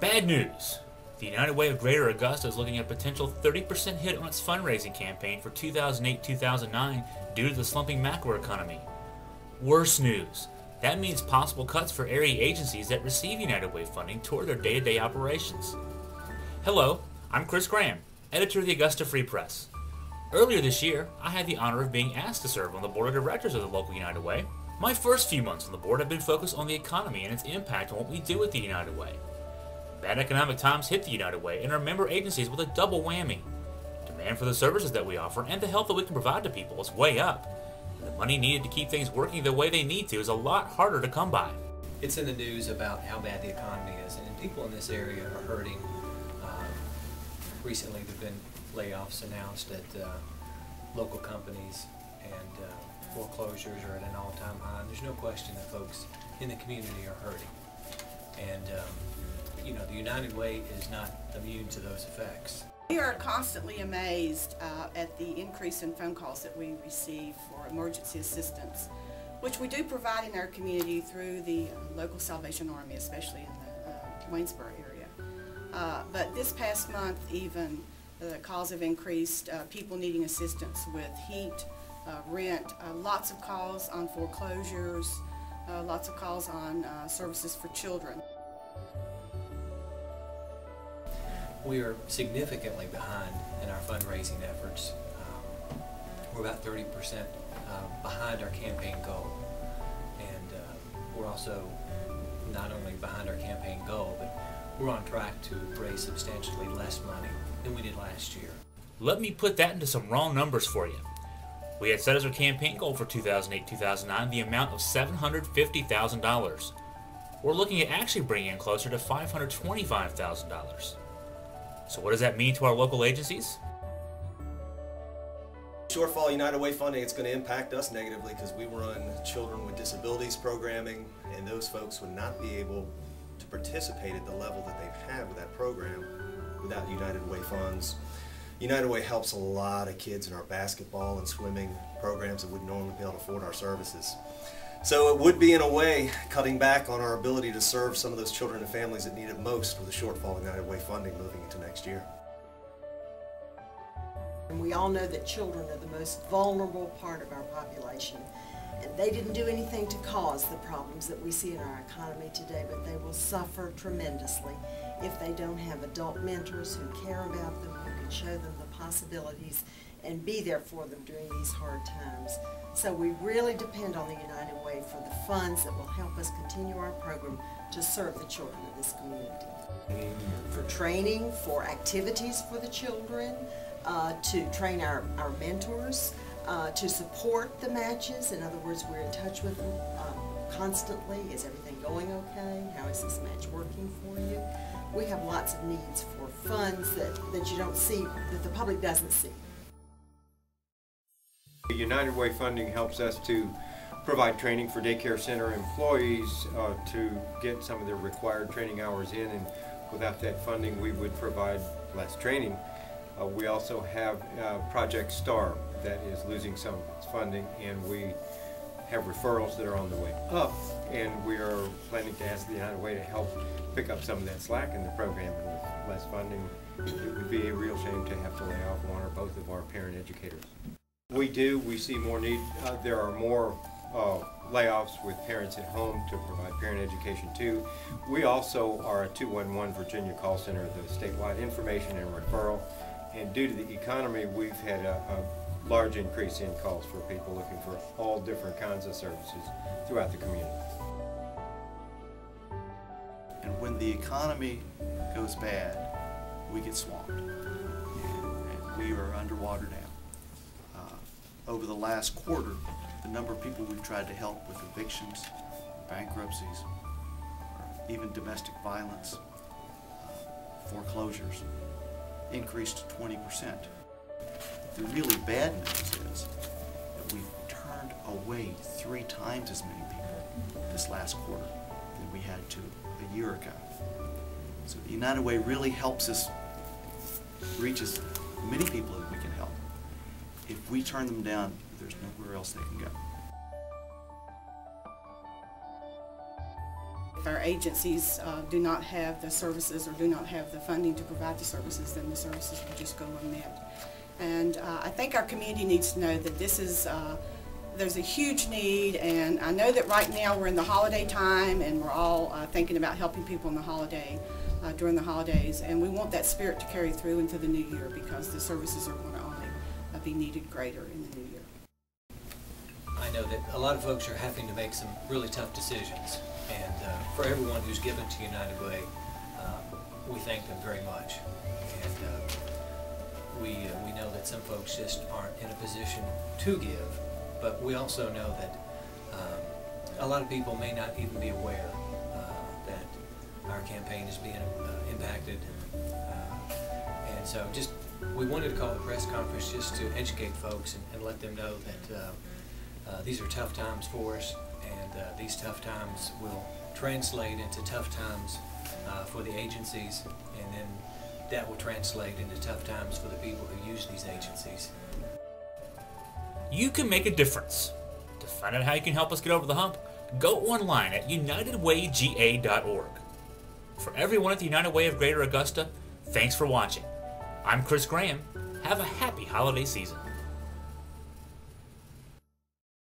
Bad news. The United Way of Greater Augusta is looking at a potential 30% hit on its fundraising campaign for 2008-2009 due to the slumping macroeconomy. Worse news. That means possible cuts for area agencies that receive United Way funding toward their day-to-day operations. Hello, I'm Chris Graham, editor of the Augusta Free Press. Earlier this year, I had the honor of being asked to serve on the board of directors of the local United Way. My first few months on the board have been focused on the economy and its impact on what we do at the United Way. Bad economic times hit the United Way and our member agencies with a double whammy. Demand for the services that we offer and the help that we can provide to people is way up. And the money needed to keep things working the way they need to is a lot harder to come by. It's in the news about how bad the economy is, and people in this area are hurting. Recently there have been layoffs announced at local companies, and foreclosures are at an all-time high. There's no question that folks in the community are hurting. And you know, the United Way is not immune to those effects. We are constantly amazed at the increase in phone calls that we receive for emergency assistance, which we do provide in our community through the local Salvation Army, especially in the Waynesboro area. But this past month even, the calls have increased, people needing assistance with heat, rent, lots of calls on foreclosures, lots of calls on services for children. We are significantly behind in our fundraising efforts. We're about 30% behind our campaign goal. And we're also not only behind our campaign goal, but we're on track to raise substantially less money than we did last year. Let me put that into some raw numbers for you. We had set as our campaign goal for 2008-2009 the amount of $750,000. We're looking at actually bringing in closer to $525,000. So what does that mean to our local agencies? Shortfall United Way funding, it's going to impact us negatively because we run children with disabilities programming, and those folks would not be able to participate at the level that they've had with that program without United Way funds. United Way helps a lot of kids in our basketball and swimming programs that would normally be able to afford our services. So it would be, in a way, cutting back on our ability to serve some of those children and families that need it most with the shortfall in United Way funding moving into next year. And we all know that children are the most vulnerable part of our population. And they didn't do anything to cause the problems that we see in our economy today, but they will suffer tremendously if they don't have adult mentors who care about them, who can show them the possibilities and be there for them during these hard times. So we really depend on the United Way for the funds that will help us continue our program to serve the children of this community. For training, for activities for the children, to train our mentors, to support the matches. In other words, we're in touch with them constantly. Is everything going okay? How is this match working for you? We have lots of needs for funds that you don't see, that the public doesn't see. United Way funding helps us to provide training for daycare center employees to get some of their required training hours in, and without that funding we would provide less training. We also have Project STAR that is losing some of its funding, and we have referrals that are on the way up, and we are planning to ask the United Way to help pick up some of that slack in the program. And with less funding, it would be a real shame to have to lay off one or both of our parent educators. We see more need. There are more layoffs with parents at home to provide parent education too. We also are a 211 Virginia call center, the statewide information and referral, and due to the economy we've had a large increase in calls for people looking for all different kinds of services throughout the community. And when the economy goes bad, we get swamped, and we are underwater now. Over the last quarter, the number of people we've tried to help with evictions, bankruptcies, or even domestic violence, foreclosures, increased to 20%. The really bad news is that we've turned away 3 times as many people this last quarter than we had to a year ago. So the United Way really helps us reach as many people as we can help. If we turn them down, there's nowhere else they can go. If our agencies do not have the services or do not have the funding to provide the services, then the services will just go unmet. And I think our community needs to know that this is, there's a huge need, and I know that right now we're in the holiday time and we're all thinking about helping people in the during the holidays, and we want that spirit to carry through into the new year because the services are going to only be needed greater in the new year. I know that a lot of folks are having to make some really tough decisions, and for everyone who's given to United Way, we thank them very much. And we know that some folks just aren't in a position to give, but we also know that a lot of people may not even be aware that our campaign is being impacted. And so we wanted to call a press conference just to educate folks and let them know that these are tough times for us, and these tough times will translate into tough times for the agencies, and then that will translate into tough times for the people who use these agencies. You can make a difference. To find out how you can help us get over the hump, go online at unitedwayga.org. For everyone at the United Way of Greater Augusta, thanks for watching. I'm Chris Graham. Have a happy holiday season.